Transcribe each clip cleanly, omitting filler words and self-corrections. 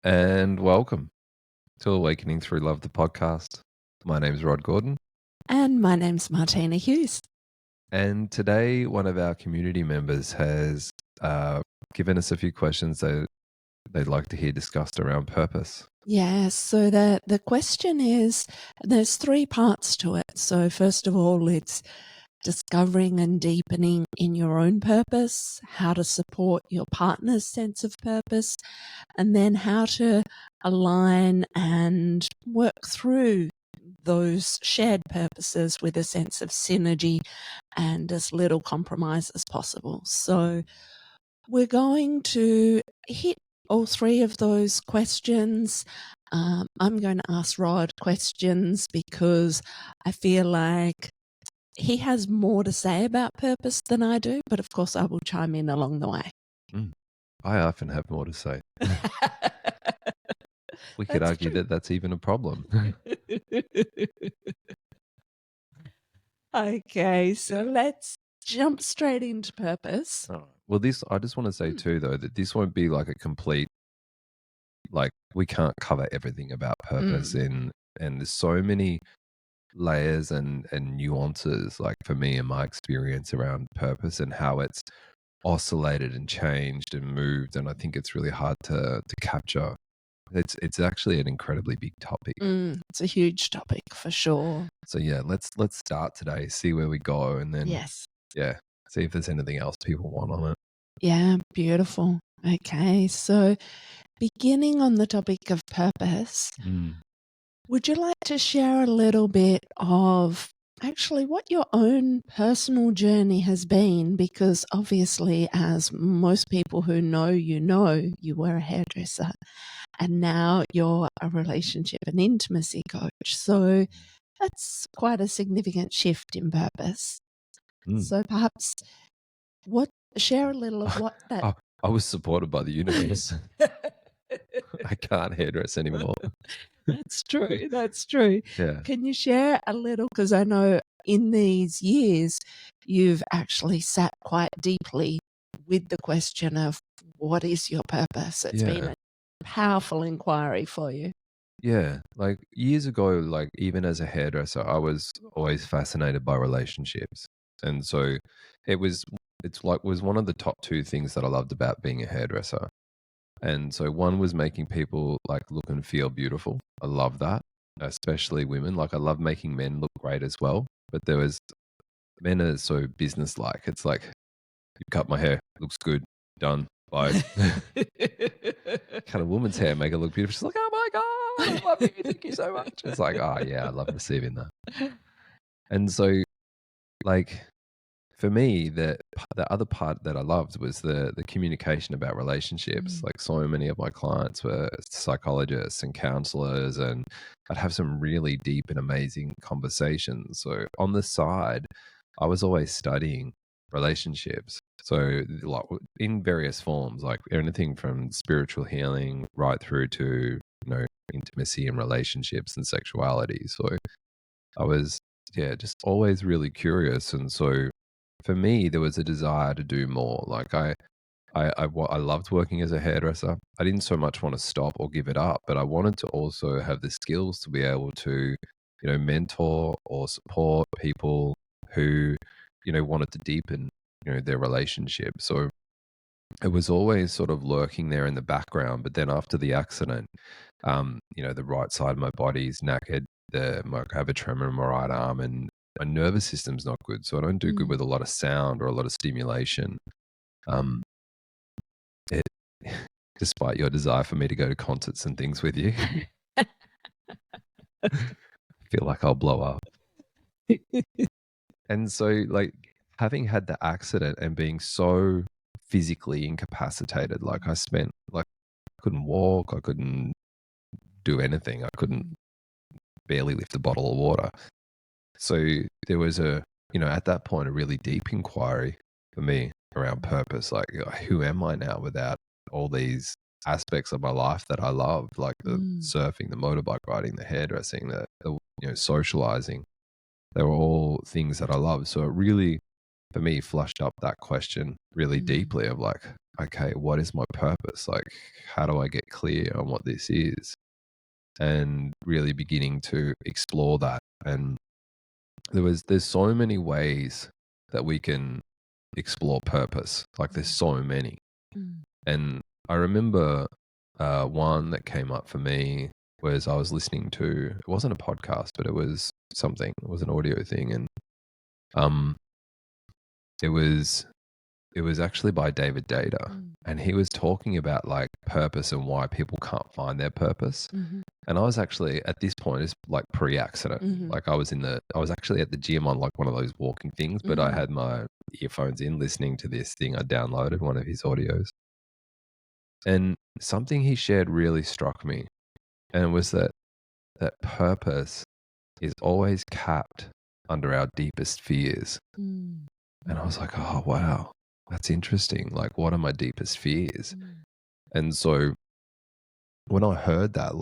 And welcome to Awakening Through Love, the podcast. My name's Rod Gordon. And my name's Martina Hughes. And today, one of our community members has given us a few questions that they'd like to hear discussed around purpose. Yeah, so the question is, there's three parts to it. So first of all, it's discovering and deepening in your own purpose, how to support your partner's sense of purpose, and then how to align and work through those shared purposes with a sense of synergy and as little compromise as possible. So we're going to hit all three of those questions. I'm going to ask Rod questions because I feel like he has more to say about purpose than I do, but of course I will chime in along the way. I often have more to say. We could argue that that's even a problem. Okay, so let's jump straight into purpose. Well, I just want to say too, though, that this won't be like a complete, like we can't cover everything about purpose and there's so many layers and nuances, like for me and my experience around purpose and how it's oscillated and changed and moved. And I think it's really hard to capture. It's actually an incredibly big topic. It's a huge topic for sure. So yeah, let's start today, see where we go, and then see if there's anything else people want on it. Yeah, beautiful. Okay, so beginning on the topic of purpose, would you like to share a little bit of actually what your own personal journey has been? Because obviously, as most people who know, you were a hairdresser and now you're a relationship and intimacy coach. So that's quite a significant shift in purpose. So perhaps share a little of what that... I was supported by the universe. I can't hairdress anymore. That's true. That's true. Yeah. Can you share a little? Because I know in these years, you've actually sat quite deeply with the question of what is your purpose? It's been a powerful inquiry for you. Yeah. Like years ago, like even as a hairdresser, I was always fascinated by relationships. And so was one of the top two things that I loved about being a hairdresser. And so one was making people like look and feel beautiful. I love that, especially women. Like I love making men look great as well. But men are so business-like. It's like, you cut my hair, looks good, done, bye. Cut a woman's hair, make it look beautiful. She's like, oh my God, I love you. Thank you so much. It's like, oh yeah, I love receiving that. And so like, for me, the other part that I loved was the communication about relationships. Like so many of my clients were psychologists and counselors, and I'd have some really deep and amazing conversations. So on the side, I was always studying relationships. So like in various forms, like anything from spiritual healing right through to, intimacy and relationships and sexuality. So I was, just always really curious. And so for me, there was a desire to do more. Like I loved working as a hairdresser. I didn't so much want to stop or give it up, but I wanted to also have the skills to be able to, mentor or support people who, wanted to deepen, their relationship. So it was always sort of lurking there in the background. But then after the accident, the right side of my body is knackered. I have a tremor in my right arm, and my nervous system's not good, so I don't do good with a lot of sound or a lot of stimulation. Despite your desire for me to go to concerts and things with you, I feel like I'll blow up. And so, like, having had the accident and being so physically incapacitated, like I couldn't walk, I couldn't do anything, I couldn't barely lift a bottle of water. So there was at that point, a really deep inquiry for me around purpose. Like, who am I now without all these aspects of my life that I love, like the surfing, the motorbike riding, the hairdressing, the socializing. They were all things that I love. So it really for me, flushed up that question really deeply of like, okay, what is my purpose? Like, how do I get clear on what this is? And really beginning to explore that. And there's so many ways that we can explore purpose. Like there's so many. Mm. And I remember one that came up for me was I was listening to, it wasn't a podcast, but it was something, it was an audio thing. And um, it was actually by David Data. And he was talking about like purpose and why people can't find their purpose. Mhm. And I was actually at this point, it's like pre-accident. Mhm. Like I was actually at the gym on like one of those walking things, but I had my earphones in listening to this thing. I downloaded one of his audios. And something he shared really struck me. And it was that purpose is always capped under our deepest fears. Mm. And I was like, oh wow, that's interesting. Like, what are my deepest fears? And so when I heard that,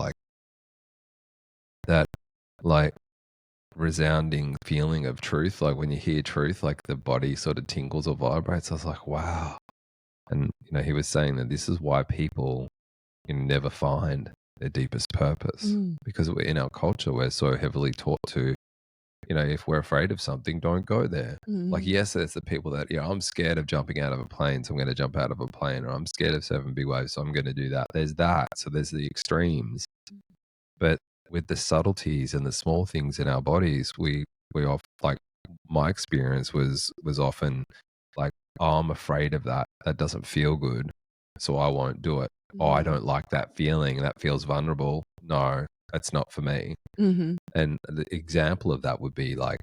like resounding feeling of truth, like when you hear truth, like the body sort of tingles or vibrates, I was like, wow. And, he was saying that this is why people never find their deepest purpose, because in our culture, we're so heavily taught to, if we're afraid of something, don't go there. Like, yes, there's the people that, I'm scared of jumping out of a plane, so I'm going to jump out of a plane, or I'm scared of surfing big waves, so I'm going to do that. There's that. So there's the extremes. But with the subtleties and the small things in our bodies, we often, like, my experience was often like, oh, I'm afraid of that. That doesn't feel good, so I won't do it. Oh, I don't like that feeling. That feels vulnerable. No, that's not for me. Mhm. And the example of that would be like,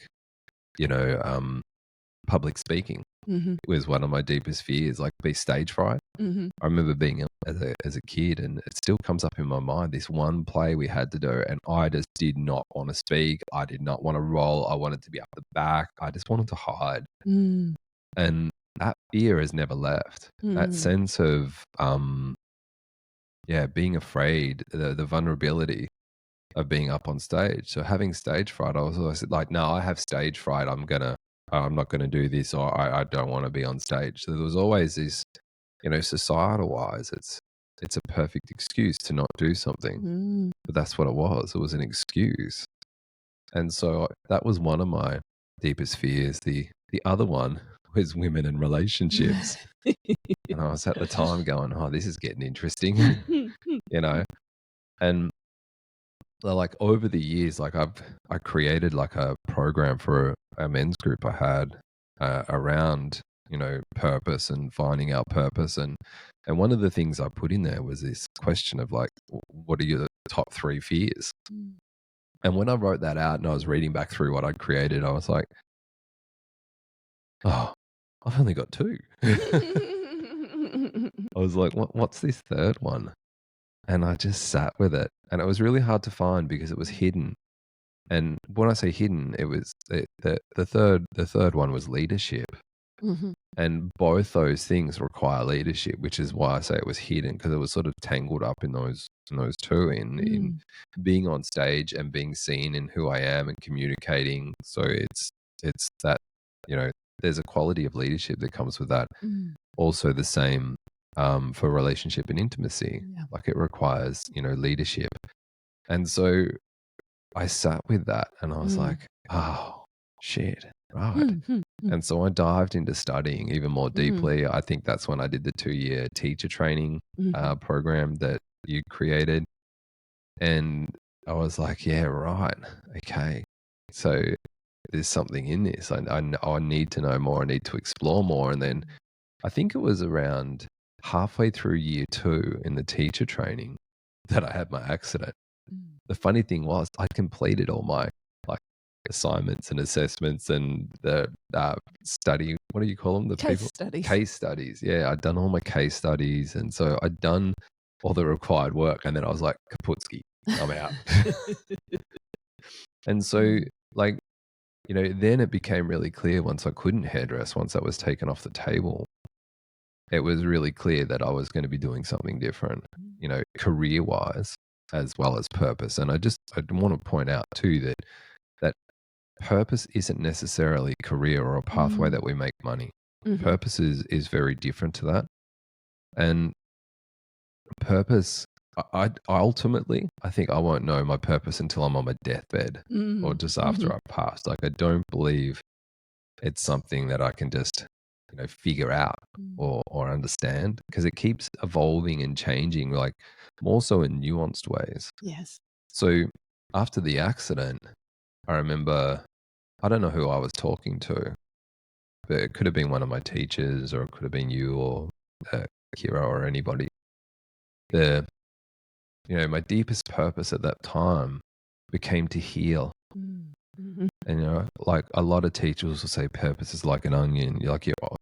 public speaking Mhm. was one of my deepest fears, like be stage fright. Mhm. I remember being as a kid, and it still comes up in my mind, this one play we had to do, and I just did not want to speak. I did not want to roll. I wanted to be up the back. I just wanted to hide. Mm. And that fear has never left. That sense of, being afraid, the vulnerability of being up on stage. So having stage fright, I was always like, no, I have stage fright. I'm not going to do this, or I don't want to be on stage. So there was always this, societal wise, it's a perfect excuse to not do something. Mm. But that's what it was. It was an excuse. And so that was one of my deepest fears. The other one was women and relationships. And I was at the time going, oh, this is getting interesting, and like over the years, like I created like a program for a men's group I had around, purpose and finding our purpose. And one of the things I put in there was this question of like, what are your top 3 fears? And when I wrote that out and I was reading back through what I'd created, I was like, oh, I've only got 2. I was like, what's this third one? And I just sat with it. And it was really hard to find because it was hidden. And when I say hidden, it was the third one was leadership. Mhm. And both those things require leadership, which is why I say it was hidden, because it was sort of tangled up in those two, in being on stage and being seen in who I am and communicating. So it's that, there's a quality of leadership that comes with that. Also the same for relationship and intimacy. Yeah. Like it requires, leadership. And so I sat with that and I was like, oh, shit, right. Mhm. And so I dived into studying even more deeply. I think that's when I did the 2-year teacher training program that you created. And I was like, yeah, right. Okay. So there's something in this. I need to know more. I need to explore more. And then I think it was around halfway through year 2 in the teacher training that I had my accident. The funny thing was I completed all my like assignments and assessments and the study, what do you call them? The Case people studies. case studies. Yeah, I'd done all my case studies, and so I'd done all the required work, and then I was like, Kaputski, I'm out. And so like, then it became really clear once I couldn't hairdress, once that was taken off the table, it was really clear that I was going to be doing something different, career wise as well as purpose. And I want to point out too that purpose isn't necessarily career or a pathway Mm. that we make money. Mhm. Purpose is very different to that. And purpose, ultimately, I think I won't know my purpose until I'm on my deathbed or Mm. just Mhm. after I've passed. Like, I don't believe it's something that I can just, figure out Mm. or understand, because it keeps evolving and changing, like more so in nuanced ways. Yes. So after the accident, I remember, I don't know who I was talking to, but it could have been one of my teachers, or it could have been you, or Kira, or anybody. The My deepest purpose at that time became to heal. Mm. Mhm. And like a lot of teachers will say, purpose is like an onion. You're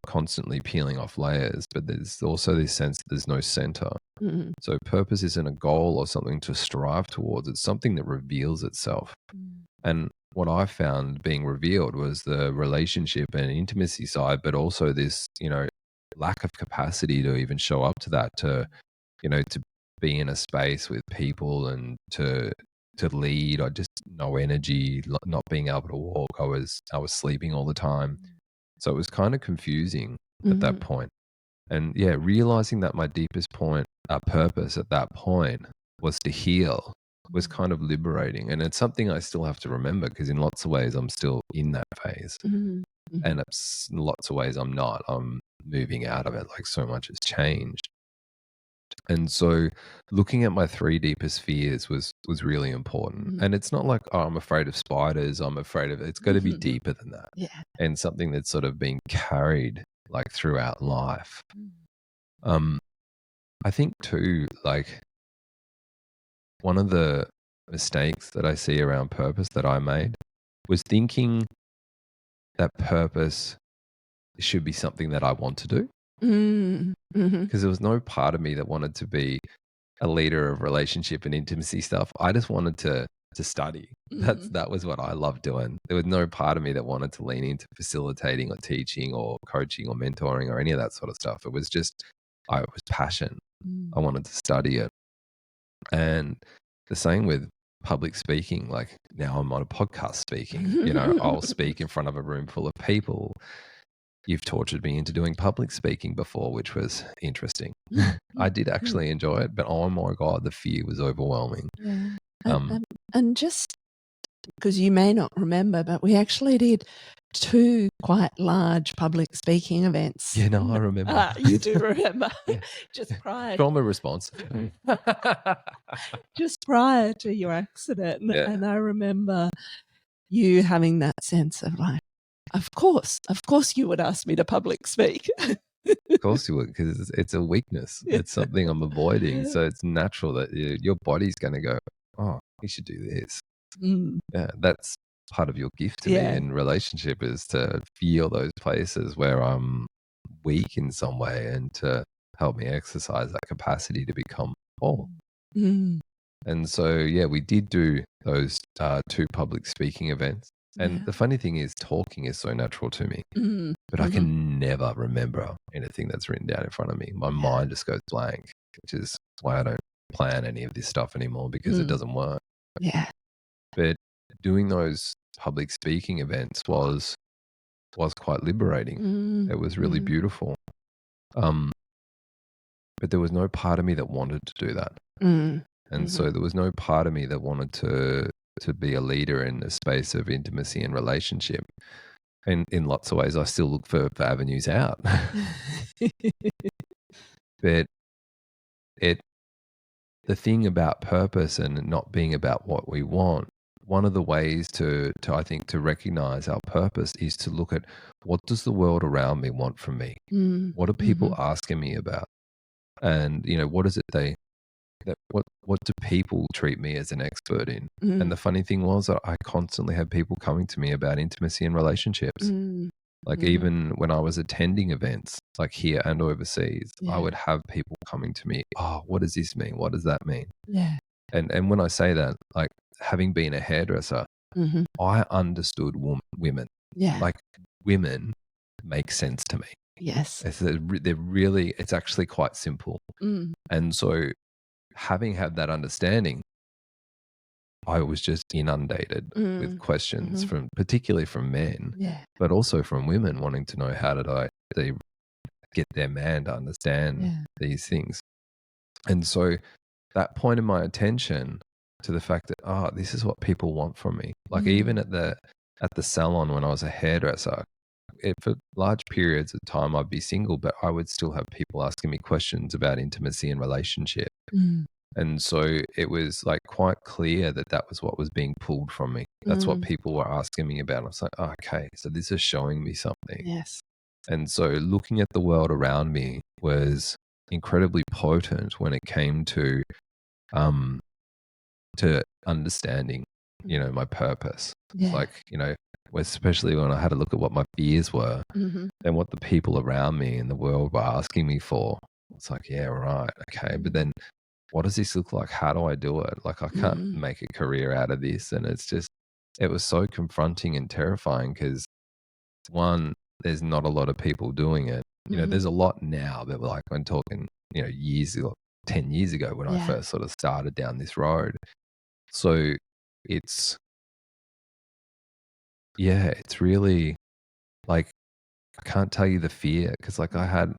constantly peeling off layers, but there's also this sense that there's no center. Mhm. So purpose isn't a goal or something to strive towards. It's something that reveals itself. Mm. And what I found being revealed was the relationship and intimacy side, but also this, lack of capacity to even show up to that, to be in a space with people and to lead. I just no energy, not being able to walk. I was sleeping all the time. So it was kind of confusing at that Mhm. point. And yeah, realizing that my deepest purpose at that point was to heal was kind of liberating. And it's something I still have to remember, because in lots of ways I'm still in that phase. Mhm. Mhm. And in lots of ways I'm not. I'm moving out of it. Like, so much has changed. And so looking at my three deepest fears was really important. Mhm. And it's not like, oh, I'm afraid of spiders. I'm afraid of It's got to be Mhm. deeper than that. Yeah. And something that's sort of been carried like throughout life. Mm. Um, I think too, like, one of the mistakes that I see around purpose that I made was thinking that purpose should be something that I want to do. Mm. Mhm. Because there was no part of me that wanted to be a leader of relationship and intimacy stuff. I just wanted to study. Mhm. That was what I loved doing. There was no part of me that wanted to lean into facilitating or teaching or coaching or mentoring or any of that sort of stuff. It was just, I was passion. Mm. I wanted to study it. And the same with public speaking. Like, now I'm on a podcast speaking. I'll speak in front of a room full of people. You've tortured me into doing public speaking before, which was interesting. I did actually enjoy it, but oh my God, the fear was overwhelming. Yeah. Um, And just because you may not remember, but we actually did 2 quite large public speaking events. yeah, no, I remember. You do remember. Yeah. Just prior Trauma response. just prior to your accident, Yeah. and I remember you having that sense of like, of course you would ask me to public speak. Of course you would, because it's a weakness. Yeah. It's something I'm avoiding. So it's natural that your body's going to go, oh, you should do this. Mm. Yeah, that's part of your gift to me Yeah. in relationship, is to feel those places where I'm weak in some way, and to help me exercise that capacity to become whole. Mm. And so, yeah, we did do those 2 public speaking events. And Yeah. the funny thing is, talking is so natural to me, Mm. but I Mhm. can never remember anything that's written down in front of me. My mind just goes blank, which is why I don't plan any of this stuff anymore, because it Mm. doesn't work. Yeah. But doing those public speaking events was quite liberating. Mm. It was really Mhm. beautiful. Um, but there was no part of me that wanted to do that. Mm. And Mhm. so there was no part of me that wanted to be a leader in the space of intimacy and relationship. And in lots of ways, I still look for avenues out. But it the thing about purpose and not being about what we want, one of the ways to I think to recognize our purpose is to look at, what does the world around me want from me? Mm. What are people Mhm. asking me about? And what is it what do people treat me as an expert in? And Mm. the funny thing was that I constantly had people coming to me about intimacy and relationships. Mm. Like, Mhm. even when I was attending events, like here and overseas, I Yeah. would have people coming to me, oh, what does this mean? What does that mean? Yeah. And when I say that, like, having been a hairdresser, Mhm. I understood women. Yeah. Like, women make sense to me. Yes. They're really, it's actually quite simple. Mm. And so, having had that understanding, I was just inundated with questions from, particularly from men, but also from women wanting to know how did they get their man to understand these things. And so that pointed my attention to the fact that, this is what people want from me. Like even at the salon when I was a hairdresser, for large periods of time I'd be single, but I would still have people asking me questions about intimacy and relationship. And so it was like quite clear that that was what was being pulled from me. That's what people were asking me about. I was like, okay, so this is showing me something. Yes. And so looking at the world around me was incredibly potent when it came to understanding, my purpose. Yeah. Like, especially when I had a look at what my fears were and what the people around me in the world were asking me for. It's like, yeah, right. Okay. But then what does this look like? How do I do it? Like, I can't make a career out of this. And it was so confronting and terrifying because, one, there's not a lot of people doing it. There's a lot now, but like I'm talking, years ago, 10 years ago when I first sort of started down this road. So it's really like, I can't tell you the fear because like I had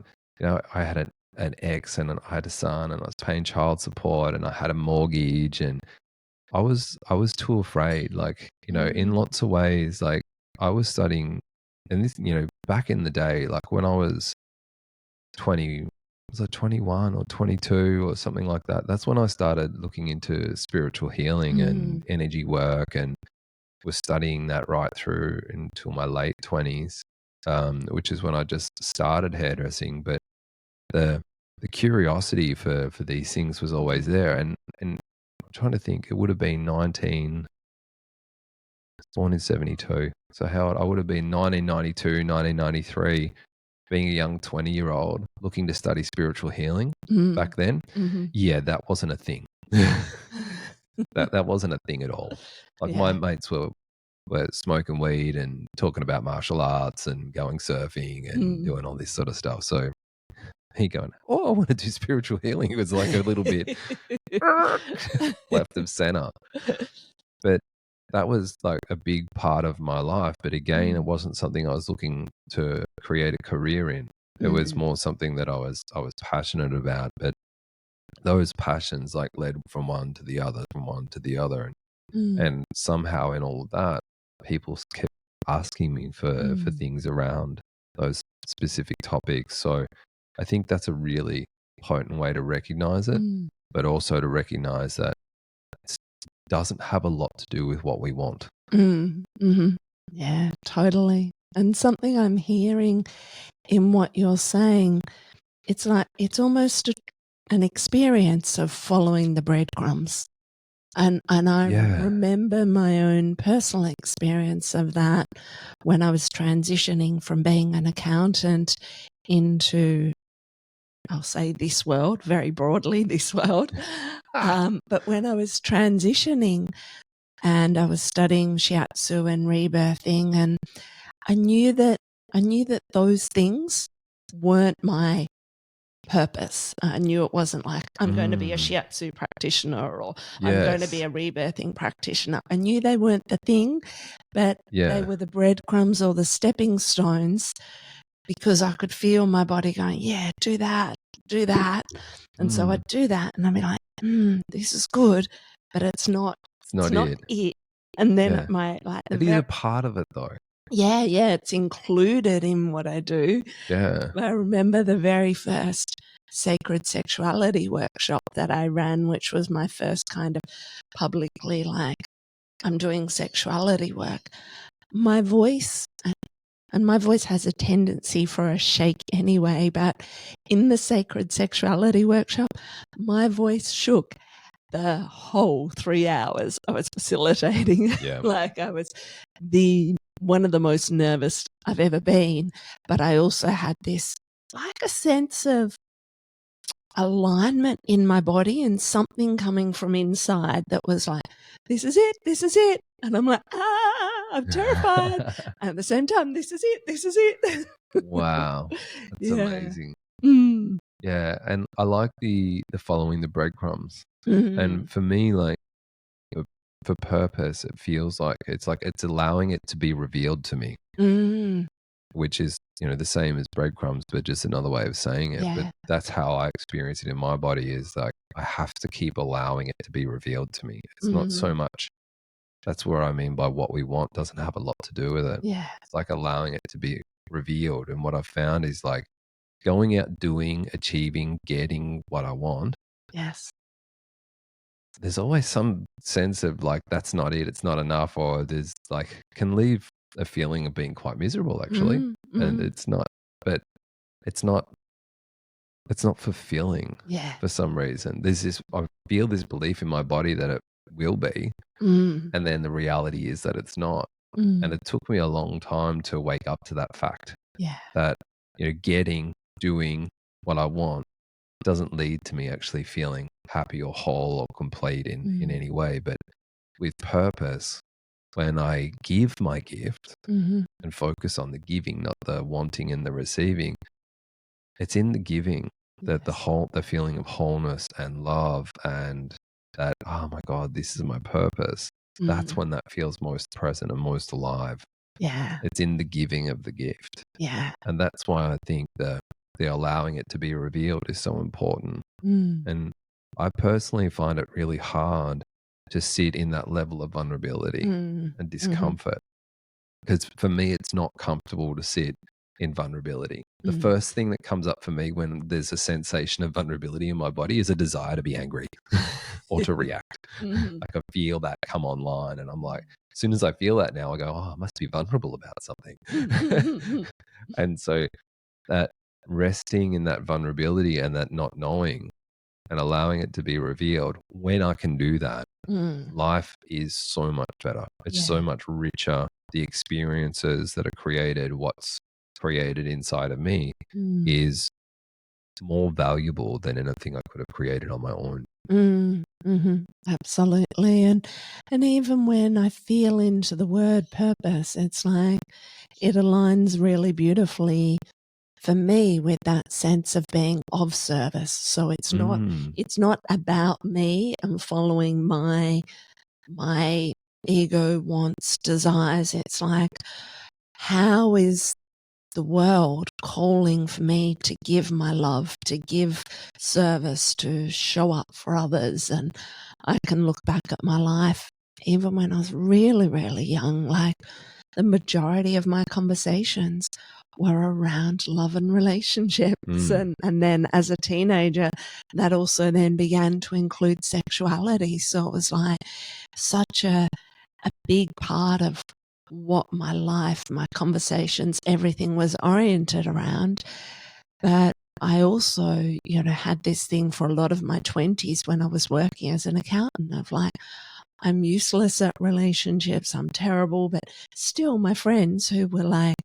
an ex and I had a son and I was paying child support and I had a mortgage and I was too afraid. Like, in lots of ways, like I was studying and this, back in the day, like when I was 20, was I 21 or 22 or something like that? That's when I started looking into spiritual healing and energy work and was studying that right through until my late 20s, which is when I just started hairdressing. But the curiosity for these things was always there. And I'm trying to think, it would have been born in 72. So how old? I would have been 1992, 1993, being a young 20-year-old looking to study spiritual healing back then. Yeah, that wasn't a thing. that wasn't a thing at all. Like my mates were smoking weed and talking about martial arts and going surfing and doing all this sort of stuff. So he going, I want to do spiritual healing. It was like a little bit left of center. But that was like a big part of my life. But again, it wasn't something I was looking to create a career in. It was more something that I was passionate about. But those passions like led from one to the other, and somehow in all of that, people kept asking me for things around those specific topics. So I think that's a really potent way to recognize it, but also to recognize that it doesn't have a lot to do with what we want. Yeah, totally. And something I'm hearing in what you're saying, it's like it's almost an experience of following the breadcrumbs. And I remember my own personal experience of that when I was transitioning from being an accountant into, I'll say this world, very broadly, this world. But when I was transitioning and I was studying shiatsu and rebirthing, and I knew that those things weren't my purpose. I knew it wasn't like I'm going to be a shiatsu practitioner or I'm going to be a rebirthing practitioner. I knew they weren't the thing, but they were the breadcrumbs or the stepping stones, because I could feel my body going, yeah, do that. And so I'd do that and I'd be like, this is good, but it's not it. And then it is a part of it though. Yeah, it's included in what I do. Yeah. I remember the very first sacred sexuality workshop that I ran, which was my first kind of publicly like, I'm doing sexuality work. My voice, and my voice has a tendency for a shake anyway, but in the sacred sexuality workshop, my voice shook the whole 3 hours I was facilitating. Yeah. Like I was one of the most nervous I've ever been, but I also had this like a sense of alignment in my body and something coming from inside that was like, this is it. And I'm like, I'm terrified. And at the same time, this is it. Wow. That's amazing. Yeah. And I like the following the breadcrumbs. Mm-hmm. And for me, like for purpose, it feels like it's allowing it to be revealed to me, Mm, which is, the same as breadcrumbs, but just another way of saying it. But yeah. that's how I experience it in my body, is like I have to keep allowing it to be revealed to me. It's not Mm, so much, that's where I mean by what we want doesn't have a lot to do with it. yeah. It's like allowing it to be revealed. And what I've found is like going out, doing, achieving, getting what I want, Yes. there's always some sense of like, that's not it, it's not enough, or there's like, can leave a feeling of being quite miserable actually. Mm, And mm, it's not, but it's not, it's not fulfilling yeah. for some reason. There's this, I feel this belief in my body that it will be. Mm, And then the reality is that it's not. And mm, it took me a long time to wake up to that fact yeah. that, getting, doing what I want doesn't lead to me actually feeling happy or whole or complete in Mm, any way. But with purpose, when I give my gift mm-hmm. and focus on the giving, not the wanting and the receiving, it's in the giving that Yes. the feeling of wholeness and love, and that, oh my God, this is my purpose. That's Mm, when that feels most present and most alive. yeah. It's in the giving of the gift. Yeah. And that's why I think the allowing it to be revealed is so important. Mm, And I personally find it really hard to sit in that level of vulnerability mm, and mm-hmm. discomfort, because for me, it's not comfortable to sit in vulnerability. The Mm. first thing that comes up for me when there's a sensation of vulnerability in my body is a desire to be angry or to react. Mhm. Like I feel that come online, and I'm like, as soon as I feel that now, I go, oh, I must be vulnerable about something. And so that resting in that vulnerability and that not knowing and allowing it to be revealed, when I can do that, Mm, life is so much better. It's so yeah. much richer. The experiences that are created, what's created inside of me, Mm, is more valuable than anything I could have created on my own. mm, mhm. Absolutely. And even when I feel into the word purpose, it's like it aligns really beautifully for me with that sense of being of service. So Mm, it's not about me and following my ego wants, desires. It's like, how is the world calling for me to give my love, to give service, to show up for others? And I can look back at my life, even when I was really, really young, like the majority of my conversations were around love and relationships. mm, And then as a teenager, that also then began to include sexuality. So it was like such a big part of what my life, my conversations, everything was oriented around. But I also, had this thing for a lot of my 20s when I was working as an accountant of like, I'm useless at relationships, I'm terrible, but still my friends who were like,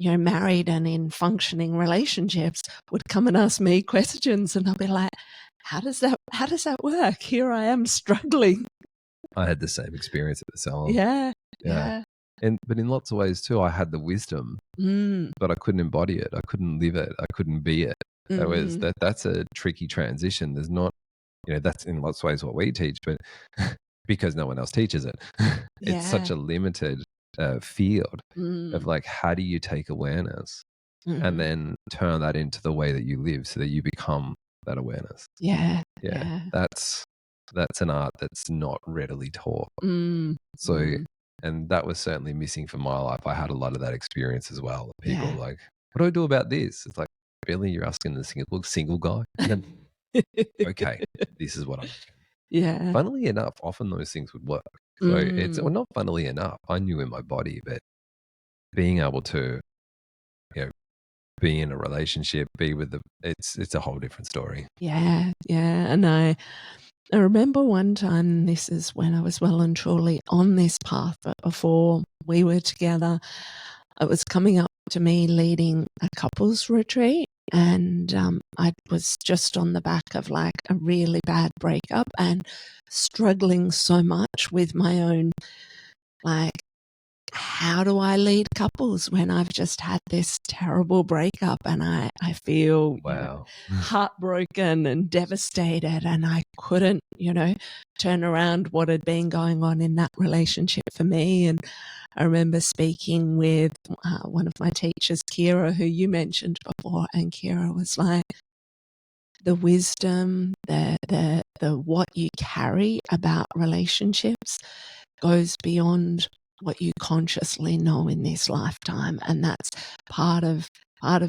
married and in functioning relationships would come and ask me questions, and I'll be like, how does that work? Here I am struggling. I had the same experience at the salon. Yeah. Yeah. Yeah. But in lots of ways too, I had the wisdom, Mm. but I couldn't embody it. I couldn't live it. I couldn't be it. Mm. That's a tricky transition. There's not, that's in lots of ways what we teach, but because no one else teaches it, it's such Yeah. a limited field of Mm. like, how do you take awareness and Mhm. then turn that into the way that you live so that you become that awareness? Yeah. Yeah, Yeah. that's an art that's not readily taught. Mm. So, Mm. and that was certainly missing from my life. I had a lot of that experience as well. People Yeah. like, what do I do about this? It's like, really, you're asking the single guy? And then, okay, this is what I'm. Yeah. Funnily enough, often those things would work. So it's, Mm. well, not funnily enough, I knew in my body, but being able to, you know, be in a relationship, be with the, it's a whole different story. Yeah. Yeah. And I remember one time, this is when I was well and truly on this path, but before we were together, it was coming up to me leading a couples retreat. And I was just on the back of like a really bad breakup and struggling so much with my own like how do I lead couples when I've just had this terrible breakup and I feel Wow. heartbroken and devastated, and I couldn't, turn around what had been going on in that relationship for me. And I remember speaking with one of my teachers, Kira, who you mentioned before, and Kira was like, the wisdom, the what you carry about relationships goes beyond what you consciously know in this lifetime, and that's part of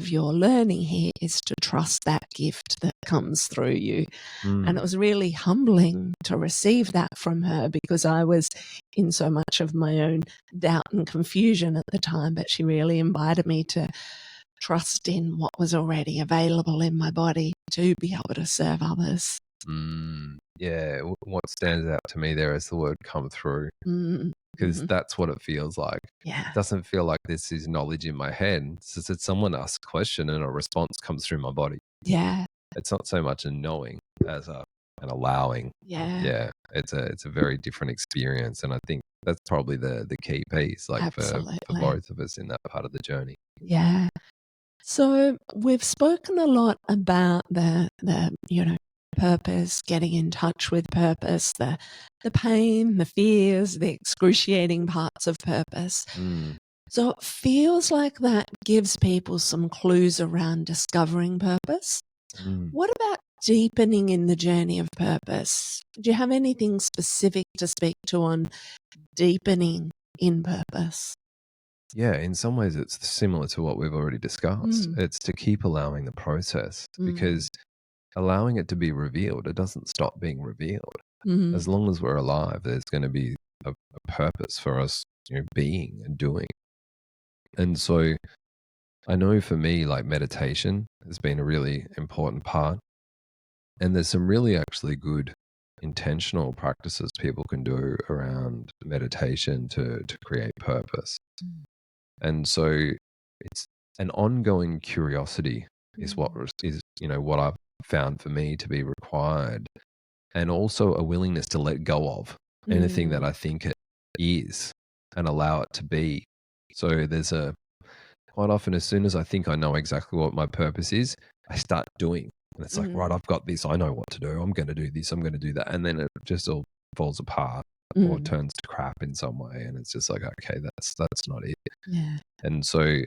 your learning here, is to trust that gift that comes through you. And it was really humbling to receive that from her, because I was in so much of my own doubt and confusion at the time, but she really invited me to trust in what was already available in my body to be able to serve others. Yeah, what stands out to me there is the word "come through," because that's what it feels like. Yeah. It doesn't feel like this is knowledge in my head. It's just that someone asks a question and a response comes through my body. Yeah. It's not so much a knowing as an allowing. Yeah. Yeah, it's a very different experience, and I think that's probably the key piece, like for Absolutely. both of us in that part of the journey. Yeah. So we've spoken a lot about the purpose, getting in touch with purpose, the pain, the fears, the excruciating parts of purpose. So it feels like that gives people some clues around discovering purpose. What about deepening in the journey of purpose? Do you have anything specific to speak to on deepening in purpose? Yeah, in some ways it's similar to what we've already discussed. It's to keep allowing the process, because allowing it to be revealed, it doesn't stop being revealed. As long as we're alive, there's going to be a purpose for us, being and doing. And so I know for me, like, meditation has been a really important part. And there's some really actually good intentional practices people can do around meditation to create purpose. And so it's an ongoing curiosity is what what I've found for me to be required, and also a willingness to let go of anything that I think it is and allow it to be. So there's quite often, as soon as I think I know exactly what my purpose is, I start doing. And it's like, right, I've got this. I know what to do. I'm going to do this. I'm going to do that. And then it just all falls apart or turns to crap in some way. And it's just like, okay, that's not it. Yeah. And so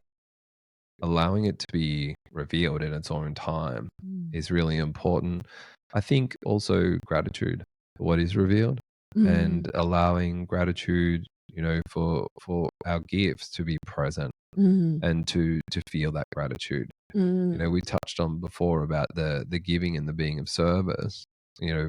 allowing it to be revealed in its own time is really important. I think also gratitude for what is revealed, and allowing gratitude, for our gifts to be present, and to feel that gratitude. We touched on before about the giving and the being of service.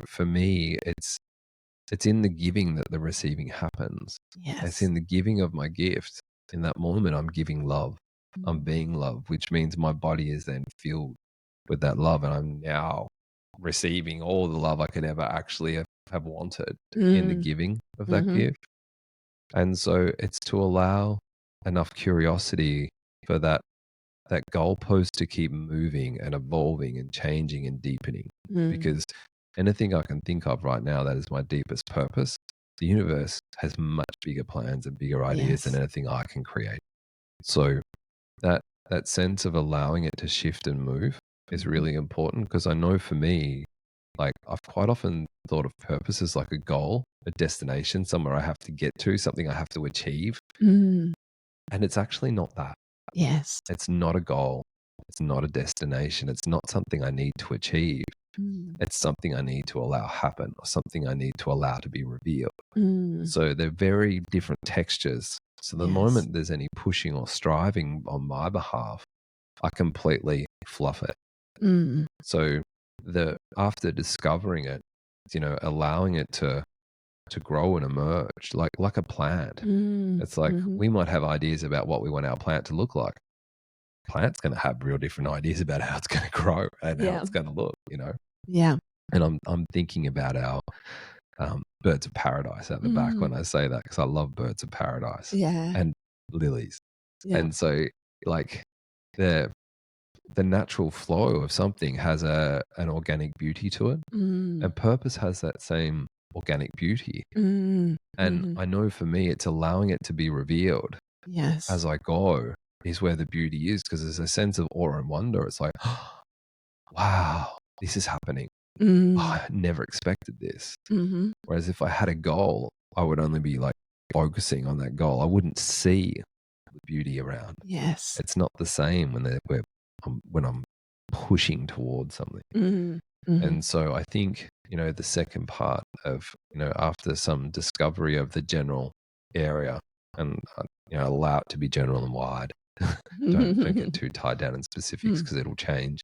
For me, it's in the giving that the receiving happens. Yes. It's in the giving of my gift. In that moment, I'm giving love. I'm being love, which means my body is then filled with that love, and I'm now receiving all the love I could ever actually have wanted in the giving of that gift. And so it's to allow enough curiosity for that goalpost to keep moving and evolving and changing and deepening. Because anything I can think of right now that is my deepest purpose, the universe has much bigger plans and bigger ideas than anything I can create. So that sense of allowing it to shift and move is really important, because I know for me, like, I've quite often thought of purpose as like a goal, a destination, somewhere I have to get to, something I have to achieve. And it's actually not that. Yes. It's not a goal. It's not a destination. It's not something I need to achieve. It's something I need to allow happen, or something I need to allow to be revealed. So they're very different textures. So the moment there's any pushing or striving on my behalf, I completely fluff it. So after discovering it, allowing it to grow and emerge like a plant. It's like we might have ideas about what we want our plant to look like. Plant's going to have real different ideas about how it's going to grow and how it's going to look, Yeah. And I'm thinking about our birds of paradise at the back when I say that, because I love birds of paradise and lilies. And so, like, the natural flow of something has an organic beauty to it, and purpose has that same organic beauty. Mm. And Mhm. I know for me, it's allowing it to be revealed Yes. as I go is where the beauty is, because there's a sense of awe and wonder. It's like, wow, this is happening. Mm. I never expected this. Mhm. Whereas if I had a goal, I would only be like focusing on that goal. I wouldn't see the beauty around. Yes. It's not the same when I'm pushing towards something. Mm. Mhm. And so I think, the second part of, after some discovery of the general area and, allow it to be general and wide. Don't get too tied down in specifics Mm. because it'll change.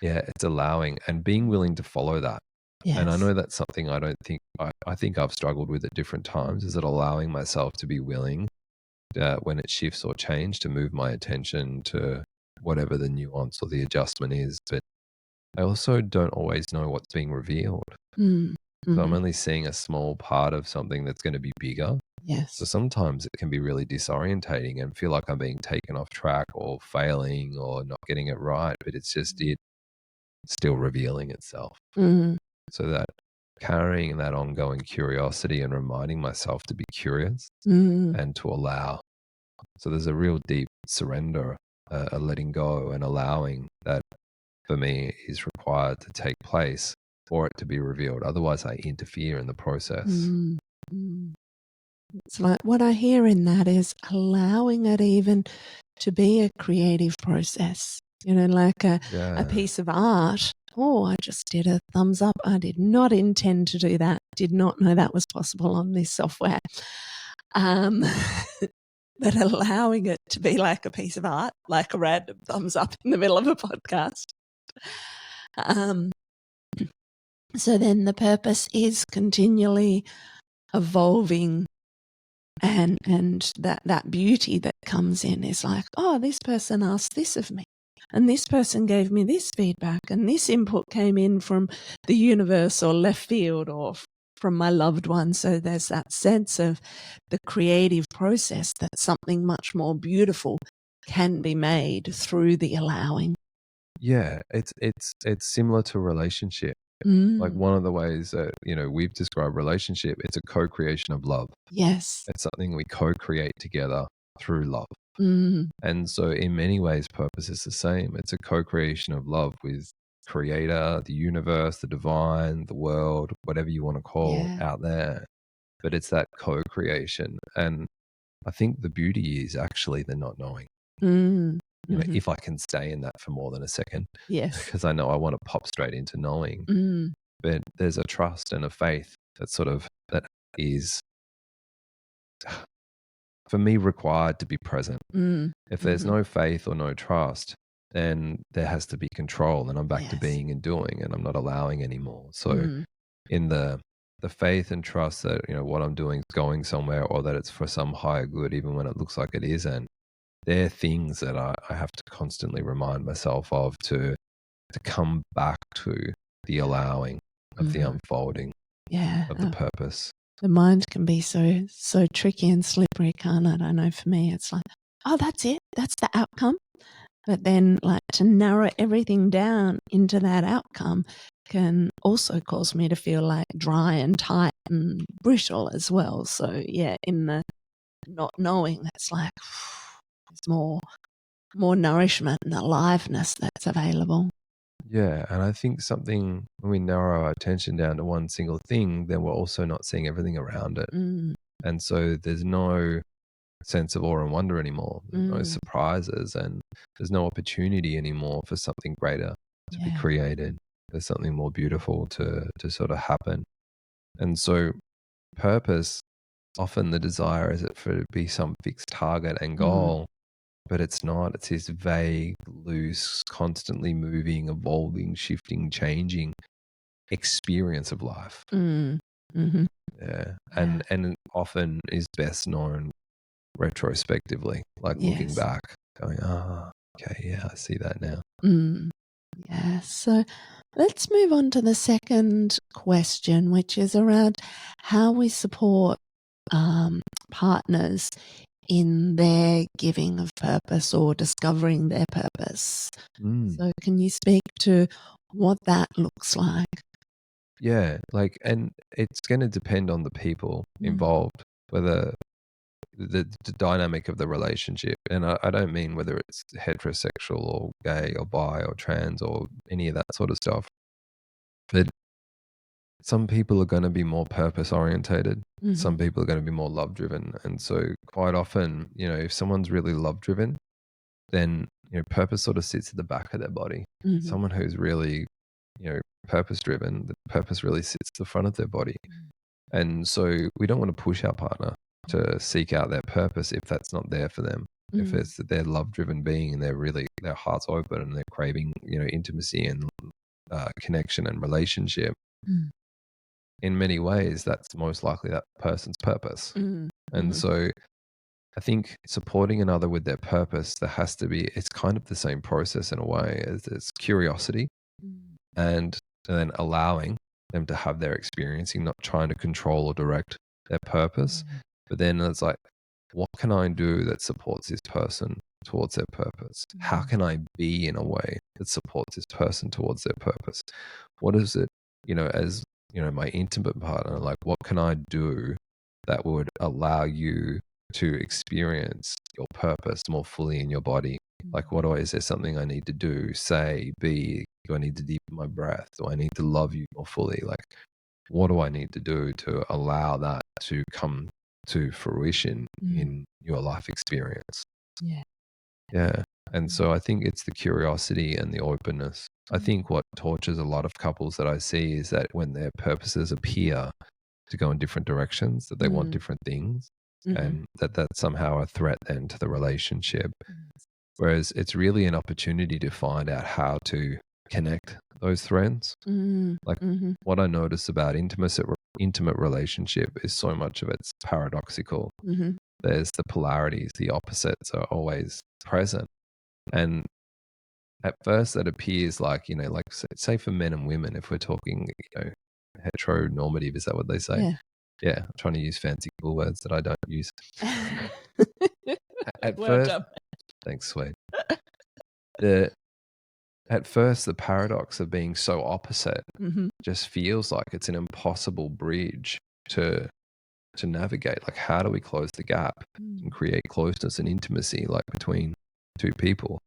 Yeah, it's allowing and being willing to follow that. And I Yes. know that's something I think I've struggled with at different times, is it allowing myself to be willing, when it shifts or change, to move my attention to whatever the nuance or the adjustment is. But I also don't always know what's being revealed. Mm. So I'm Mhm. only seeing a small part of something that's going to be bigger. So Yes. sometimes it can be really disorientating and feel like I'm being taken off track or failing or not getting it right. But it's just it still revealing itself. Mm. So that carrying that ongoing curiosity and reminding myself to be curious Mm. and to allow. So there's a real deep surrender, a letting go and allowing that for me is required to take place for it to be revealed. Otherwise, I interfere in the process. Mm. Mm. It's like what I hear in that is allowing it even to be a creative process, like a Yeah. piece of art. Oh, I just did a thumbs up. I did not intend to do that. Did not know that was possible on this software. Um, but allowing it to be like a piece of art, like a random thumbs up in the middle of a podcast. Um, so then the purpose is continually evolving, and that beauty that comes in is like, oh, this person asked this of me, and this person gave me this feedback, and this input came in from the universe or left field or from my loved one. So there's that sense of the creative process that something much more beautiful can be made through the allowing. Yeah, it's similar to a relationship. Like Mm. one of the ways that, we've described relationship, it's a co-creation of love. Yes. It's something we co-create together through love. Mm. And so in many ways, purpose is the same. It's a co-creation of love with creator, the universe, the divine, the world, whatever you want to call Yeah. out there. But it's that co-creation. And I think the beauty is actually the not knowing. Mm. Mhm. If I can stay in that for more than a second, Yes. because I know I want to pop straight into knowing. Mm. But there's a trust and a faith that is, for me, required to be present. Mm. If there's Mhm. no faith or no trust, then there has to be control, and I'm back to Yes. being and doing, and I'm not allowing anymore. So Mm. in the faith and trust that, what I'm doing is going somewhere, or that it's for some higher good, even when it looks like it isn't, they're things that I have to constantly remind myself of to come back to the allowing of the Mhm. unfolding Yeah. of the purpose. The mind can be so tricky and slippery, can't it? I know for me, it's like, oh, that's it. That's the outcome. But then, like, to narrow everything down into that outcome can also cause me to feel like dry and tight and brittle as well. So, yeah, in the not knowing, it's like there's more nourishment and aliveness that's available. Yeah, and I think something when we narrow our attention down to one single thing, then we're also not seeing everything around it. Mm. And so there's no sense of awe and wonder anymore. There's no Mm. surprises, and there's no opportunity anymore for something greater to be Yeah. created. There's something more beautiful to sort of happen. And so purpose, often the desire is it for it to be some fixed target and goal, but it's not. It's this vague, loose, constantly moving, evolving, shifting, changing experience of life. Mm. Mm-hmm. Yeah. Yeah. And it often is best known retrospectively, like looking Yes. back, going, okay, yeah, I see that now. Mm. Yeah. So let's move on to the second question, which is around how we support partners in their giving of purpose or discovering their purpose. Mm. So can you speak to what that looks like? Yeah, like, and it's going to depend on the people Mm. involved, whether the dynamic of the relationship. And I don't mean whether it's heterosexual or gay or bi or trans or any of that sort of stuff. But some people are going to be more purpose orientated. Mhm. Some people are going to be more love driven. And so quite often, if someone's really love driven, then, purpose sort of sits at the back of their body. Mhm. Someone who's really, purpose driven, the purpose really sits at the front of their body. And so we don't want to push our partner to seek out their purpose if that's not there for them. If Mm. it's that they're love driven being and their heart's open and they're craving, intimacy and connection and relationship, Mm. in many ways, that's most likely that person's purpose. Mm. And Mhm. so I think supporting another with their purpose, it's kind of the same process in a way as it's curiosity Mm. and then allowing them to have their experiencing, not trying to control or direct their purpose. But then it's like, what can I do that supports this person towards their purpose? How can I be in a way that supports this person towards their purpose? What is it, as, my intimate partner, like, what can I do that would allow you to experience your purpose more fully in your body? Like, is there something I need to do, say, be? Do I need to deepen my breath? Do I need to love you more fully? Like, what do I need to do to allow that to come to fruition Mm. in your life experience? Yeah. Yeah. And so I think it's the curiosity and the openness. I think what tortures a lot of couples that I see is that when their purposes appear to go in different directions, that they want Mm. different things, Mhm. and that's somehow a threat then to the relationship. Mm. Whereas it's really an opportunity to find out how to connect those threads. Mm. Like, Mhm. what I notice about intimate relationship is so much of it's paradoxical. Mhm. There's the polarities, the opposites are always present. And at first that appears like, like say for men and women, if we're talking, heteronormative, is that what they say? Yeah. Yeah, I'm trying to use fancy cool words that I don't use. At Well first, done. thanks, Sweet. The At first, the paradox of being so opposite Mhm. just feels like it's an impossible bridge to navigate. Like, how do we close the gap and create closeness and intimacy, like between two people?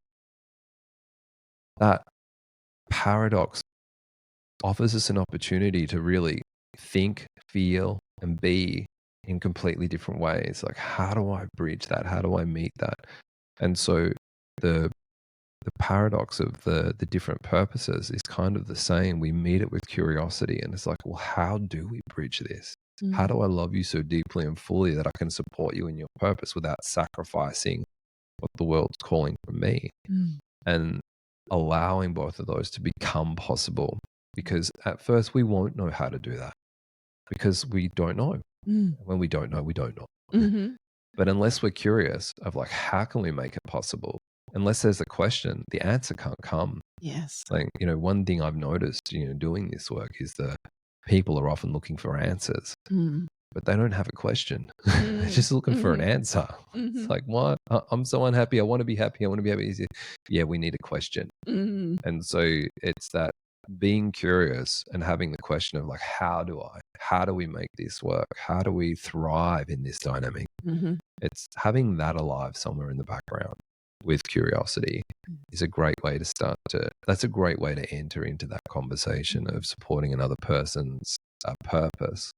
That paradox offers us an opportunity to really think, feel, and be in completely different ways. Like, how do I bridge that? How do I meet that? And so the paradox of the different purposes is kind of the same. We meet it with curiosity, and it's like, well, how do we bridge this? How Mm. do I love you so deeply and fully that I can support you in your purpose without sacrificing what the world's calling from me? Mm. And allowing both of those to become possible. Because at first we won't know how to do that because we don't know. Mm. When we don't know, we don't know. Mhm. But unless we're curious of like, how can we make it possible? Unless there's a question, the answer can't come. Yes. Like, one thing I've noticed, doing this work is that people are often looking for answers, Mm. but they don't have a question. They're Mm. just looking for an Mhm. answer. It's Mhm. like, what? I'm so unhappy. I want to be happy. I want to be happy. Yeah, we need a question. Mm. And so it's that being curious and having the question of like, how do we make this work? How do we thrive in this dynamic? Mhm. It's having that alive somewhere in the background with curiosity is a great way to that's a great way to enter into that conversation of supporting another person's purpose.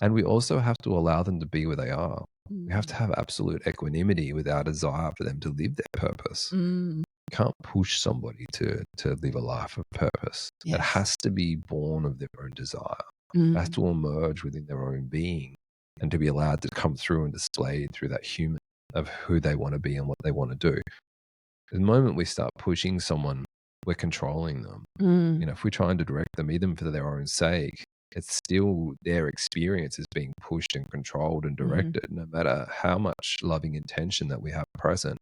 And we also have to allow them to be where they are. We have to have absolute equanimity with our desire for them to live their purpose. Mm. You can't push somebody to live a life of purpose. It Yes. has to be born of their own desire. It has Mm. to emerge within their own being and to be allowed to come through and display through that human of who they want to be and what they want to do. The moment we start pushing someone, we're controlling them. Mm. If we're trying to direct them even for their own sake, it's still their experience is being pushed and controlled and Mhm. directed. No matter how much loving intention that we have present,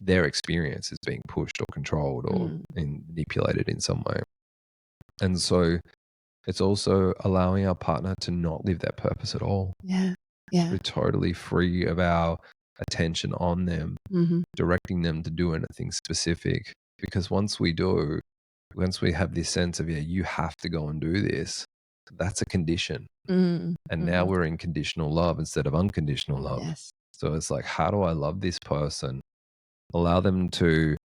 their experience is being pushed or controlled or manipulated in some way. And so it's also allowing our partner to not live that purpose at all. Yeah. Yeah. We're totally free of our attention on them, Mhm. directing them to do anything specific. Because once we have this sense of, yeah, you have to go and do this, that's a condition. Mm. And now we're in conditional love instead of unconditional love. Yes. So it's like, how do I love this person? Allow them to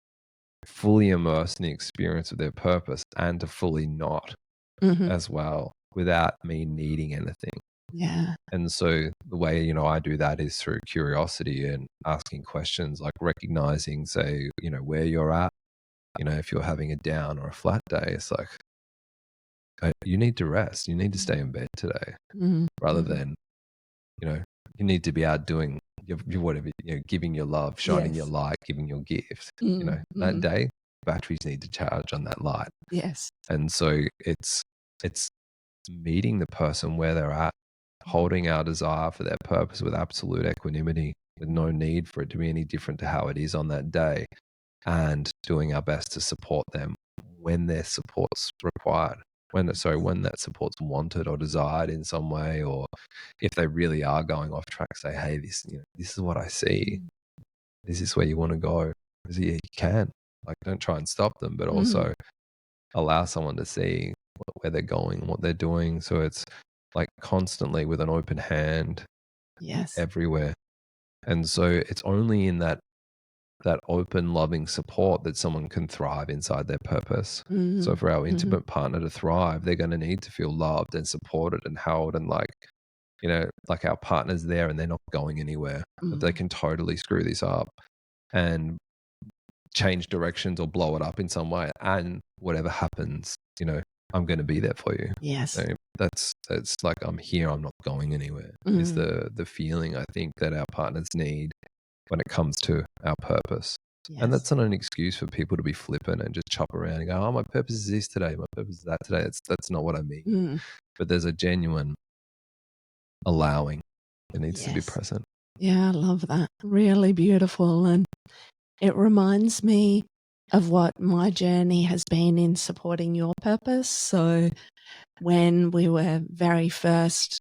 fully immerse in the experience of their purpose and to fully not as well without me needing anything. Yeah. And so the way, you know, I do that is through curiosity and asking questions, like recognizing, say, you know, where you're at. You know, if you're having a down or a flat day, it's like, you need to rest. You need to stay in bed today rather than, you know, you need to be out doing your whatever, you know, giving your love, shining your light, giving your gift. You know, that day, batteries need to charge on that light. Yes. And so it's meeting the person where they're at, holding our desire for their purpose with absolute equanimity, with no need for it to be any different to how it is on that day, and doing our best to support them when their support's required, when that support's wanted or desired in some way, or if they really are going off track, say, hey, this is what I see. This is where you want to go. Yeah, you can. Like, don't try and stop them, but also allow someone to see where they're going, what they're doing. So it's like constantly with an open hand, everywhere. And so it's only in that open, loving support that someone can thrive inside their purpose. So for our intimate partner to thrive, they're going to need to feel loved and supported and held, and like, you know, like our partner's there and they're not going anywhere. That they can totally screw this up and change directions or blow it up in some way, and whatever happens, you know, I'm going to be there for you. Yes. So that's like, I'm here, I'm not going anywhere, is the feeling I think that our partners need when it comes to our purpose. Yes. And that's not an excuse for people to be flippant and just chop around and go, oh, my purpose is this today, my purpose is that today. That's not what I mean. But there's a genuine allowing that needs to be present. Yeah, I love that. Really beautiful. And it reminds me of what my journey has been in supporting your purpose. So when we were very first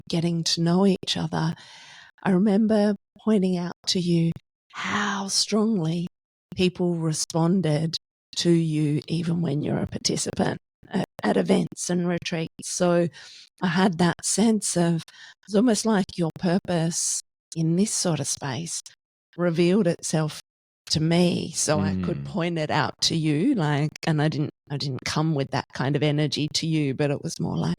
getting to know each other, I remember pointing out to you how strongly people responded to you even when you're a participant at events and retreats. So I had that sense of, it's almost like your purpose in this sort of space revealed itself to me, so I could point it out to you, like, and I didn't come with that kind of energy to you, but it was more like,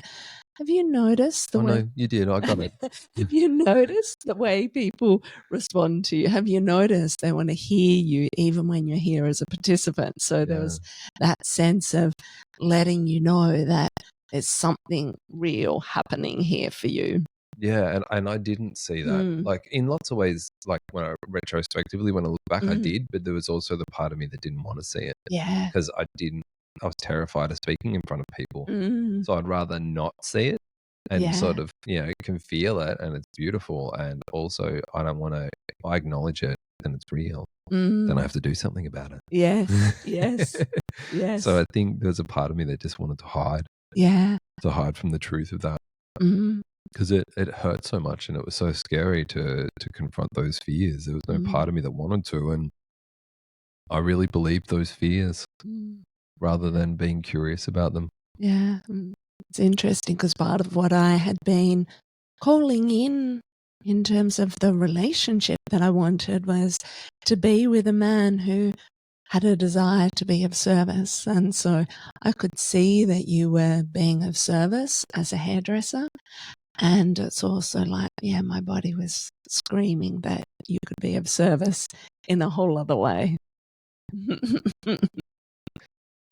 have you noticed the way? No, you did. I got it. Have you noticed the way people respond to you? Have you noticed they want to hear you even when you're here as a participant? So there was that sense of letting you know that there's something real happening here for you. Yeah, and I didn't see that. Like, in lots of ways, like when I retrospectively, when I look back, I did, but there was also the part of me that didn't want to see it. Yeah. Because I was terrified of speaking in front of people. So I'd rather not see it and sort of, you know, can feel it and it's beautiful. And also I acknowledge it and it's real. Then I have to do something about it. Yes, yes, yes. So I think there's a part of me that just wanted to hide. Yeah. To hide from the truth of that. Because it hurt so much and it was so scary to confront those fears. There was no part of me that wanted to, and I really believed those fears rather than being curious about them. Yeah, it's interesting because part of what I had been calling in terms of the relationship that I wanted was to be with a man who had a desire to be of service. And so I could see that you were being of service as a hairdresser. And it's also like, yeah, my body was screaming that you could be of service in a whole other way.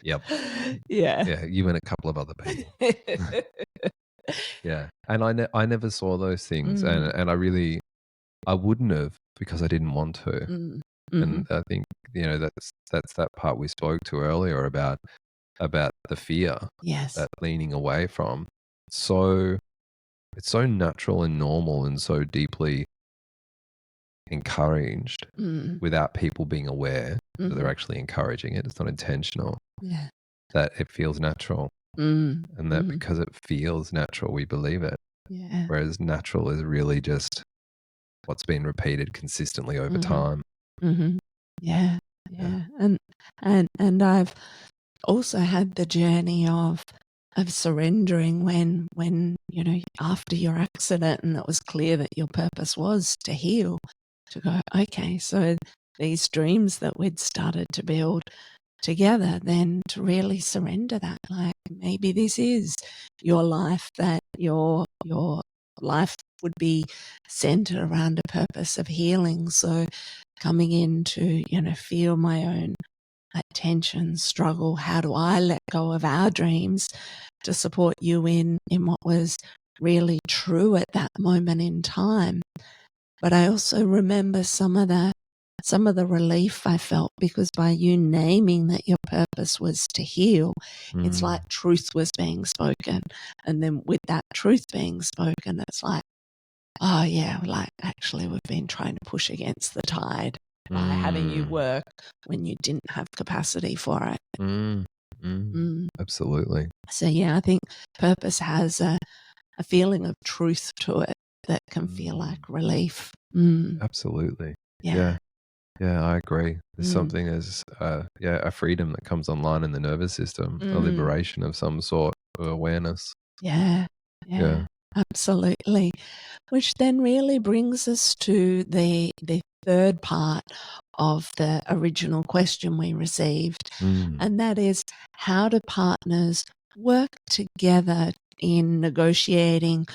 Yep. Yeah. Yeah, you and a couple of other people. Yeah. And I never saw those things. And I wouldn't have, because I didn't want to. And I think, you know, that's that part we spoke to earlier about the fear. Yes. That leaning away from. So it's so natural and normal and so deeply encouraged without people being aware that they're actually encouraging it. It's not intentional. Yeah. That it feels natural. And that because it feels natural, we believe it. Yeah. Whereas natural is really just what's been repeated consistently over time. Yeah. Yeah. And I've also had the journey of of surrendering when you know, after your accident and it was clear that your purpose was to heal, to go, okay, so these dreams that we'd started to build together, then to really surrender that, like maybe this is your life, that your life would be centered around a purpose of healing. So coming in to, you know, feel my own tension, struggle, how do I let go of our dreams to support you in what was really true at that moment in time. But I also remember some of the relief I felt, because by you naming that your purpose was to heal, it's like truth was being spoken. And then with that truth being spoken, it's like, oh yeah, like actually we've been trying to push against the tide by having you work when you didn't have capacity for it. Absolutely. So yeah, I think purpose has a feeling of truth to it that can feel like relief. Absolutely. Yeah. Yeah, I agree. There's something as a freedom that comes online in the nervous system, a liberation of some sort, of awareness. Yeah. Absolutely. Which then really brings us to the third part of the original question we received, and that is, how do partners work together in negotiating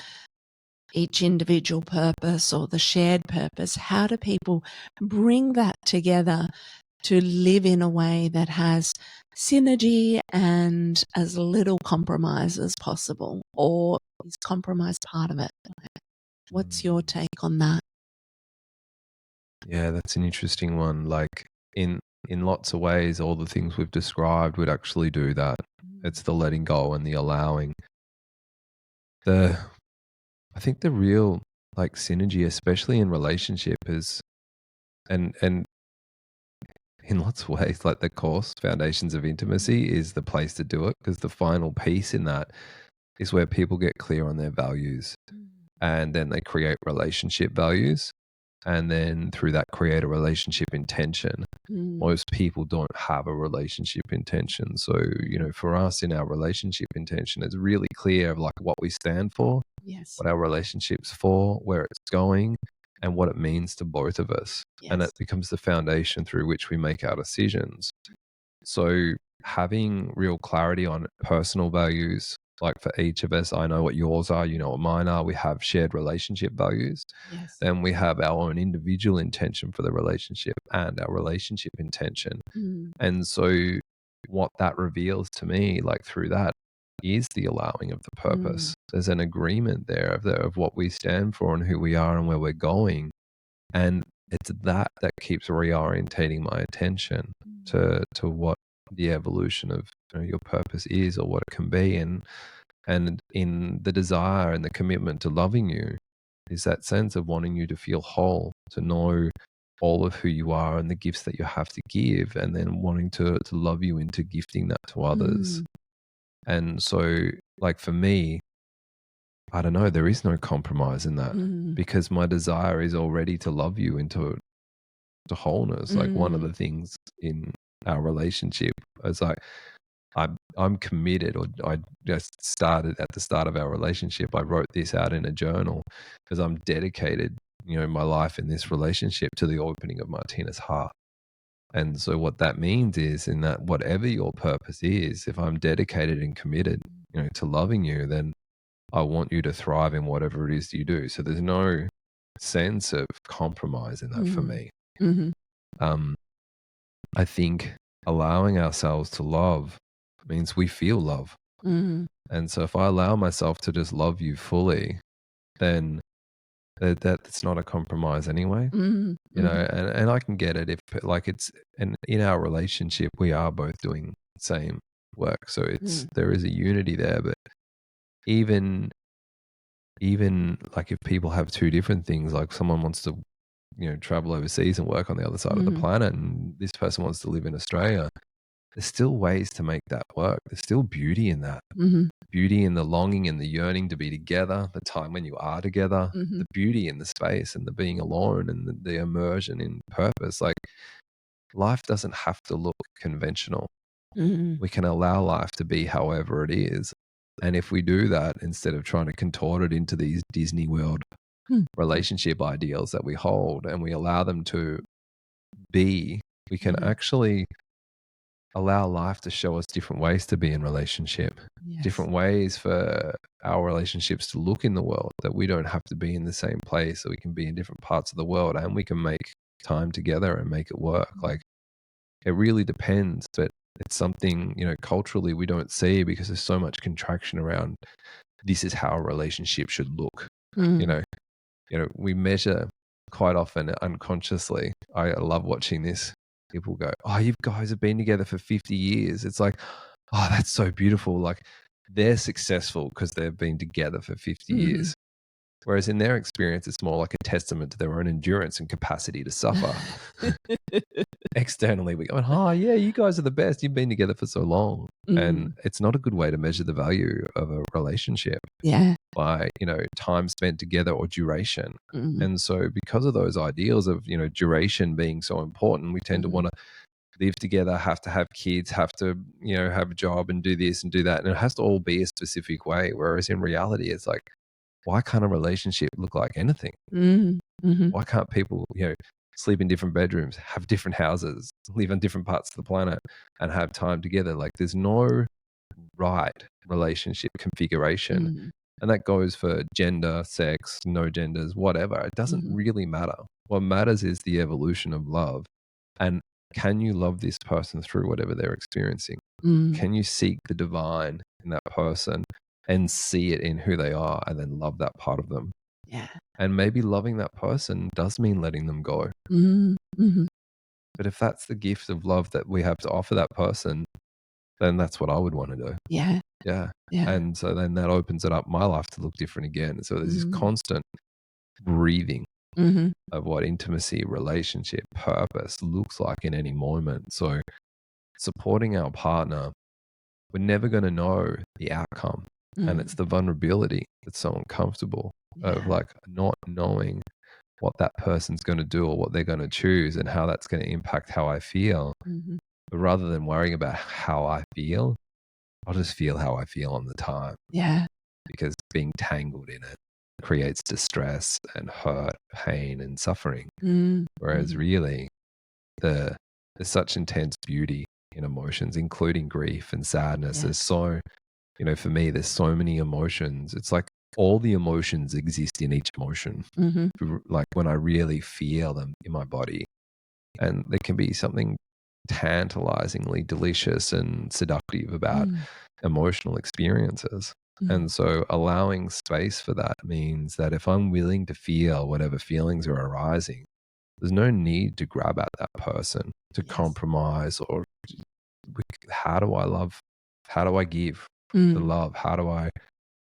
each individual purpose or the shared purpose? How do people bring that together to live in a way that has synergy and as little compromise as possible? Or is compromise part of it? What's your take on that? Yeah, that's an interesting one. Like in lots of ways, all the things we've described would actually do that. It's the letting go and the allowing. I think the real like synergy, especially in relationship, is and in lots of ways, like the course foundations of intimacy is the place to do it, because the final piece in that is where people get clear on their values, and then they create relationship values, and then through that create a relationship intention. Most people don't have a relationship intention. So, you know, for us in our relationship intention, it's really clear of like what we stand for, Yes. what our relationship's for, where it's going, and what it means to both of us. And Yes. it becomes the foundation through which we make our decisions. So having real clarity on personal values, like for each of us, I know what yours are, you know what mine are. We have shared relationship values. Yes. Then we have our own individual intention for the relationship and our relationship intention. And so what that reveals to me, like through that, is the allowing of the purpose. There's an agreement there of what we stand for and who we are and where we're going. And it's that that keeps reorientating my attention to what the evolution of, you know, your purpose is or what it can be. And in the desire and the commitment to loving you is that sense of wanting you to feel whole, to know all of who you are and the gifts that you have to give, and then wanting to love you into gifting that to others. And so, like for me, I don't know, there is no compromise in that, because my desire is already to love you into to wholeness. Like one of the things in our relationship is like I'm committed, or I just started at the start of our relationship. I wrote this out in a journal because I'm dedicated, you know, my life in this relationship to the opening of Martina's heart. And so what that means is, in that whatever your purpose is, if I'm dedicated and committed, you know, to loving you, then I want you to thrive in whatever it is you do. So there's no sense of compromise in that for me. Um, I think allowing ourselves to love means we feel love. And so if I allow myself to just love you fully, then that's not a compromise anyway. You know, and I can get it if like it's, and in our relationship, we are both doing the same work. So there is a unity there, but even like if people have two different things, like someone wants to, you know, travel overseas and work on the other side of the planet, and this person wants to live in Australia, there's still ways to make that work. There's still beauty in that. Beauty in the longing and the yearning to be together, the time when you are together, the beauty in the space and the being alone and the immersion in purpose. Like life doesn't have to look conventional. We can allow life to be however it is. And if we do that, instead of trying to contort it into these Disney World relationship ideals that we hold, and we allow them to be, we can actually allow life to show us different ways to be in relationship, different ways for our relationships to look in the world, that we don't have to be in the same place, so we can be in different parts of the world and we can make time together and make it work. Like, it really depends, but it's something, you know, culturally we don't see because there's so much contraction around this is how a relationship should look. You know, we measure quite often unconsciously. I love watching this. People go, "Oh, you guys have been together for 50 years." It's like, "Oh, that's so beautiful." Like, they're successful because they've been together for 50 years. Whereas in their experience, it's more like a testament to their own endurance and capacity to suffer. Externally, we go, "Oh, yeah, you guys are the best. You've been together for so long." And it's not a good way to measure the value of a relationship. By, you know, time spent together or duration. And so because of those ideals of, you know, duration being so important, we tend to want to live together, have to have kids, have to, you know, have a job and do this and do that. And it has to all be a specific way. Whereas in reality, it's like, why can't a relationship look like anything? Why can't people, you know, sleep in different bedrooms, have different houses, live on different parts of the planet and have time together? Like, there's no right relationship configuration. And that goes for gender, sex, no genders, whatever. It doesn't really matter. What matters is the evolution of love. And can you love this person through whatever they're experiencing? Can you seek the divine in that person and see it in who they are and then love that part of them? And maybe loving that person does mean letting them go. But if that's the gift of love that we have to offer that person, then that's what I would want to do. Yeah. And so then that opens it up my life to look different again. So there's this constant breathing of what intimacy, relationship, purpose looks like in any moment. So supporting our partner, we're never going to know the outcome. And it's the vulnerability that's so uncomfortable of like not knowing what that person's going to do or what they're going to choose and how that's going to impact how I feel. But rather than worrying about how I feel, I'll just feel how I feel on the time. Because being tangled in it creates distress and hurt, pain, and suffering. Whereas really, there's such intense beauty in emotions, including grief and sadness. There's so, you know, for me, there's so many emotions. It's like all the emotions exist in each emotion. Like when I really feel them in my body. And there can be something tantalizingly delicious and seductive about emotional experiences. And so allowing space for that means that if I'm willing to feel whatever feelings are arising, there's no need to grab at that person to compromise or how do I love? How do I give the love? How do I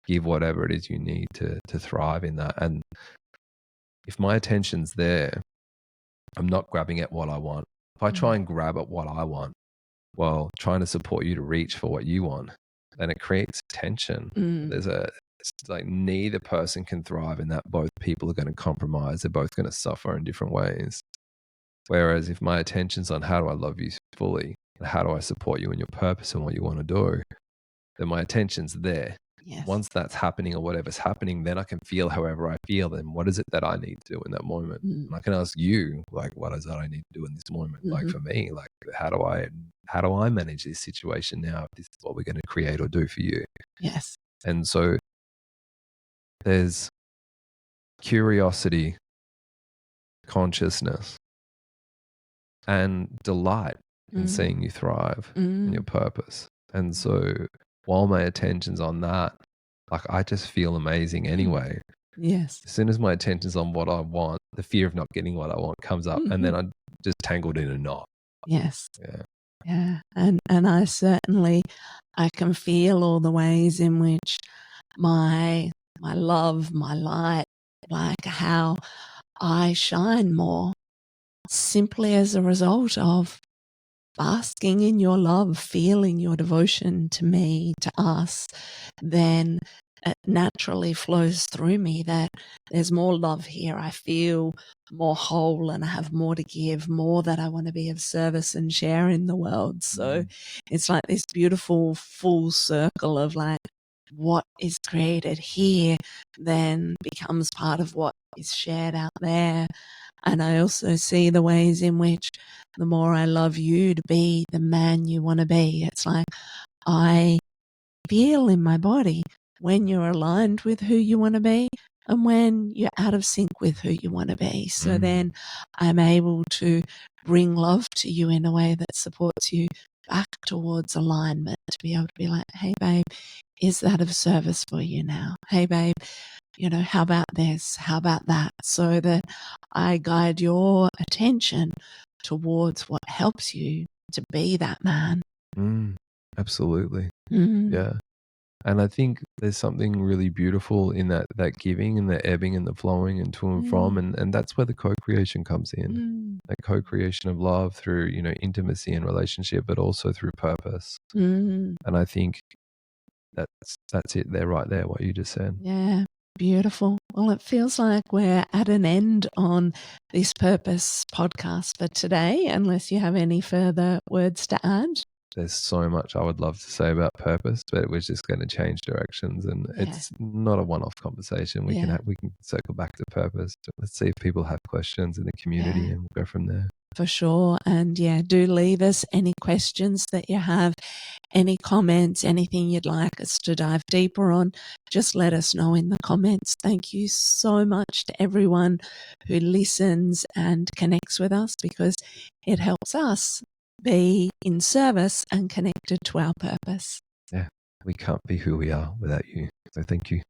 give whatever it is you need to thrive in that? And if my attention's there, I'm not grabbing at what I want. If I try and grab at what I want while trying to support you to reach for what you want, then it creates tension. It's like neither person can thrive in that. Both people are going to compromise. They're both going to suffer in different ways. Whereas if my attention's on how do I love you fully, and how do I support you in your purpose and what you want to do, then my attention's there. Once that's happening or whatever's happening, then I can feel however I feel. Then what is it that I need to do in that moment? And I can ask you, like, what is that I need to do in this moment? Like for me, like, how do I manage this situation now? If this is what we're going to create or do for you. And so there's curiosity, consciousness, and delight in seeing you thrive in your purpose. And so while my attention's on that, like I just feel amazing anyway. As soon as my attention's on what I want, the fear of not getting what I want comes up and then I'm just tangled in a knot. And I certainly, I can feel all the ways in which my love, my light, like how I shine more simply as a result of basking in your love, feeling your devotion to me, to us, then it naturally flows through me that there's more love here. I feel more whole and I have more to give, more that I want to be of service and share in the world. So it's like this beautiful full circle of like what is created here then becomes part of what is shared out there. And I also see the ways in which the more I love you to be the man you want to be, it's like I feel in my body when you're aligned with who you want to be and when you're out of sync with who you want to be. So then I'm able to bring love to you in a way that supports you back towards alignment, to be able to be like, hey, babe, is that of service for you now? Hey, babe, how about this? How about that? So that I guide your attention towards what helps you to be that man. Absolutely. Yeah. And I think there's something really beautiful in that giving and the ebbing and the flowing and to and from. And that's where the co-creation comes in. That co-creation of love through, intimacy and relationship, but also through purpose. And I think that's it there, right there, what you just said. Yeah. Beautiful. Well, it feels like we're at an end on this Purpose podcast for today, unless you have any further words to add. There's so much I would love to say about purpose, but we're just going to change directions, and it's not a one-off conversation. We can circle back to purpose. Let's see if people have questions in the community, and we'll go from there. For sure. And do leave us any questions that you have, any comments, anything you'd like us to dive deeper on. Just let us know in the comments. Thank you so much to everyone who listens and connects with us, because it helps us be in service and connected to our purpose. Yeah, we can't be who we are without you. So thank you.